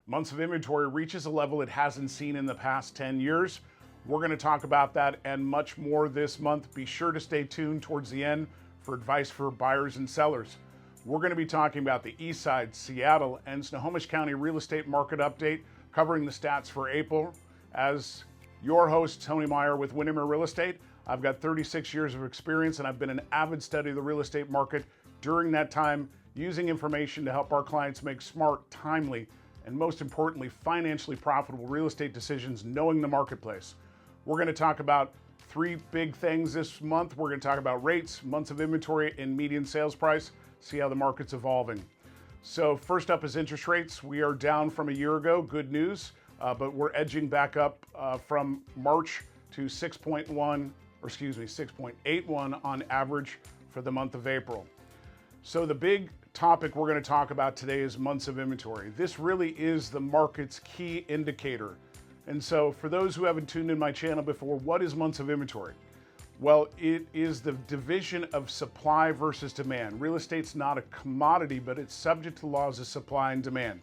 Months of inventory reaches a level it hasn't seen in the past 10 years. We're going to talk about that and much more this month. Be sure to stay tuned towards the end for advice for buyers and sellers. We're going to be talking about the Eastside, Seattle, and Snohomish County real estate market update, covering the stats for April. As your host, Tony Meier with Windermere Real Estate, I've got 36 years of experience and I've been an avid study of the real estate market during that time, using information to help our clients make smart, timely, and most importantly, financially profitable real estate decisions, knowing the marketplace. We're going to talk about three big things this month. We're going to talk about rates, months of inventory, and median sales price, see how the market's evolving. So first up is interest rates. We are down from a year ago, good news, but we're edging back up from March to 6.81 on average for the month of April. So the big topic we're going to talk about today is months of inventory. This really is the market's key indicator. And so for those who haven't tuned in my channel before, what is months of inventory? Well, it is the division of supply versus demand. Real estate's not a commodity, but it's subject to laws of supply and demand.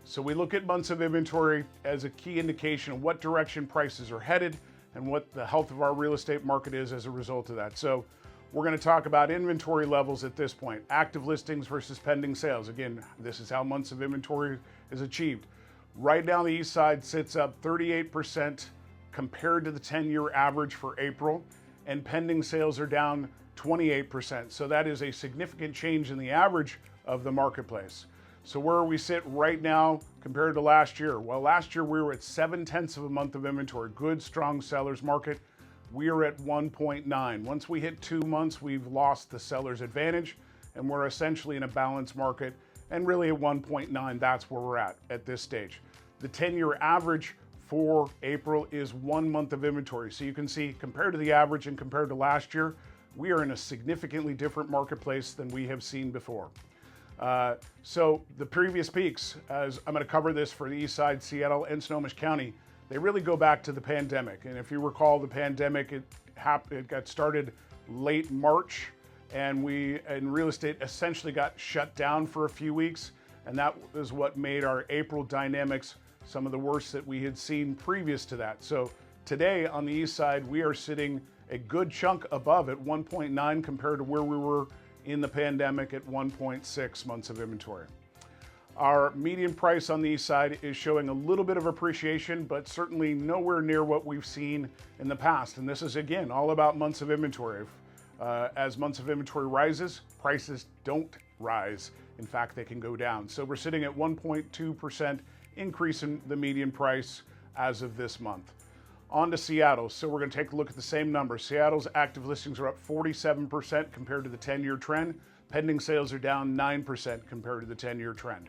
So we look at months of inventory as a key indication of what direction prices are headed and what the health of our real estate market is as a result of that. So we're going to talk about inventory levels at this point, active listings versus pending sales. Again, this is how months of inventory is achieved. Right now, the East Side sits up 38% compared to the 10-year average for April, and pending sales are down 28%. So that is a significant change in the average of the marketplace. So where we sit right now compared to last year? Well, last year we were at 0.7 of a month of inventory, good, strong seller's market. We are at 1.9. Once we hit 2 months, we've lost the seller's advantage, and we're essentially in a balanced market. And really at 1.9, that's where we're at this stage. The 10-year average for April is 1 month of inventory. So you can see, compared to the average and compared to last year, we are in a significantly different marketplace than we have seen before. So the previous peaks, as I'm going to cover this for the East Side, Seattle, and Snohomish County, they really go back to the pandemic. And if you recall, the pandemic, it got started late March, and we in real estate essentially got shut down for a few weeks, and that is what made our April dynamics some of the worst that we had seen previous to that. So today on the East Side, we are sitting a good chunk above at 1.9 compared to where we were in the pandemic at 1.6 months of inventory. Our median price on the East Side is showing a little bit of appreciation, but certainly nowhere near what we've seen in the past. And this is, again, all about months of inventory. As months of inventory rises, prices don't rise. In fact, they can go down. So we're sitting at 1.2% increase in the median price as of this month. On to Seattle. So we're going to take a look at the same numbers. Seattle's active listings are up 47% compared to the 10-year trend. Pending sales are down 9% compared to the 10-year trend.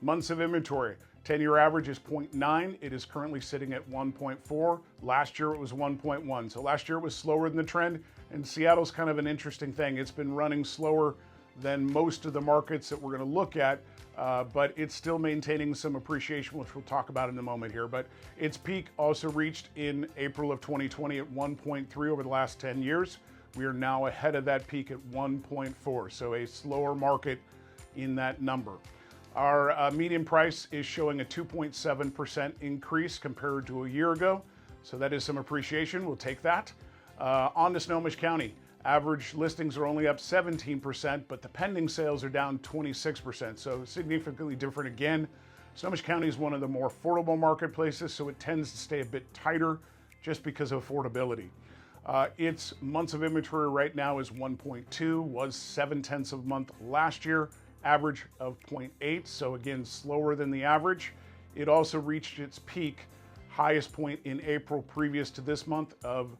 Months of inventory. 10-year average is 0.9. It is currently sitting at 1.4. Last year it was 1.1. So last year it was slower than the trend. And Seattle's kind of an interesting thing. It's been running slower than most of the markets that we're going to look at, but it's still maintaining some appreciation, which we'll talk about in a moment here. But its peak also reached in April of 2020 at 1.3 over the last 10 years. We are now ahead of that peak at 1.4, so a slower market in that number. Our median price is showing a 2.7% increase compared to a year ago, so that is some appreciation. We'll take that. On to Snohomish County. Average listings are only up 17%, but the pending sales are down 26%, so significantly different again. Snohomish County is one of the more affordable marketplaces, so it tends to stay a bit tighter just because of affordability. Its months of inventory right now is 1.2, was 0.7 of a month last year, average of 0.8, so again, slower than the average. It also reached its peak, highest point in April previous to this month of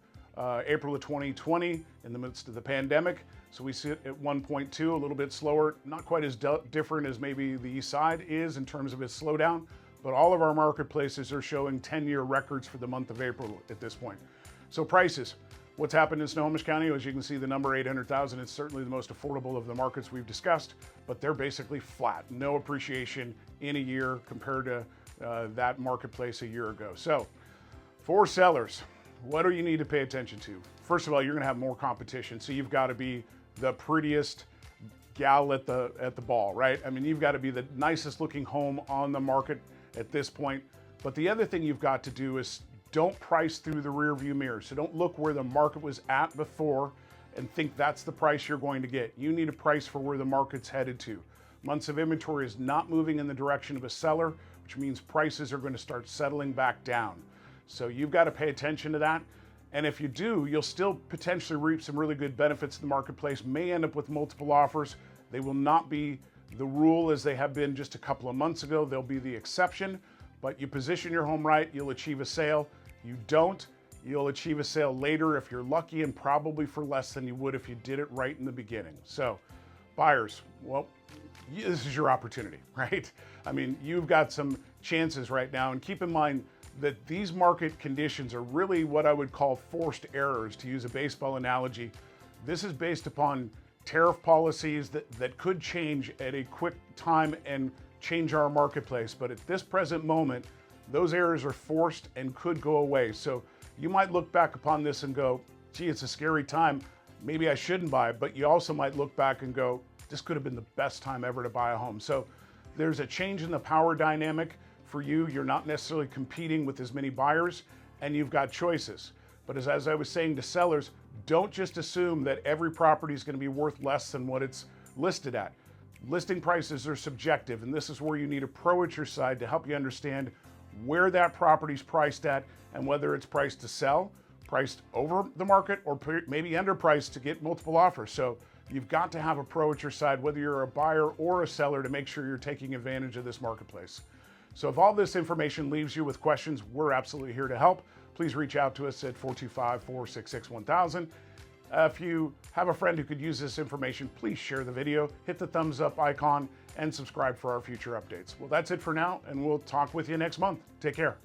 April of 2020 in the midst of the pandemic. So we sit at 1.2, a little bit slower, not quite as different as maybe the East Side is in terms of its slowdown, but all of our marketplaces are showing 10-year records for the month of April at this point. So prices, what's happened in Snohomish County, as you can see the number 800,000, it's certainly the most affordable of the markets we've discussed, but they're basically flat, no appreciation in a year compared to that marketplace a year ago. So for sellers, what do you need to pay attention to? First of all, you're gonna have more competition, so you've gotta be the prettiest gal at the ball, right? I mean, you've gotta be the nicest looking home on the market. at this point. But the other thing you've got to do is don't price through the rear view mirror. So don't look where the market was at before and think that's the price you're going to get. You need a price for where the market's headed to. Months of inventory is not moving in the direction of a seller, which means prices are going to start settling back down. So you've got to pay attention to that. And if you do, you'll still potentially reap some really good benefits in the marketplace, may end up with multiple offers. They will not be the rule as they have been just a couple of months ago. They'll be the exception, but you position your home right, you'll achieve a sale. You don't, you'll achieve a sale later if you're lucky, and probably for less than you would if you did it right in the beginning. So buyers, well, this is your opportunity, right? I mean, you've got some chances right now, and keep in mind that these market conditions are really what I would call forced errors, to use a baseball analogy. This is based upon tariff policies that could change at a quick time and change our marketplace. But at this present moment, those errors are forced and could go away. So you might look back upon this and go, gee, it's a scary time. Maybe I shouldn't buy. But you also might look back and go, this could have been the best time ever to buy a home. So there's a change in the power dynamic for you. You're not necessarily competing with as many buyers, and you've got choices. But as I was saying to sellers, don't just assume that every property is going to be worth less than what it's listed at. Listing prices are subjective, and this is where you need a pro at your side to help you understand where that property's priced at and whether it's priced to sell, priced over the market, or maybe underpriced to get multiple offers. So you've got to have a pro at your side, whether you're a buyer or a seller, to make sure you're taking advantage of this marketplace. So if all this information leaves you with questions, we're absolutely here to help. Please reach out to us at 425-466-1000. If you have a friend who could use this information, please share the video, hit the thumbs up icon, and subscribe for our future updates. Well, that's it for now, and we'll talk with you next month. Take care.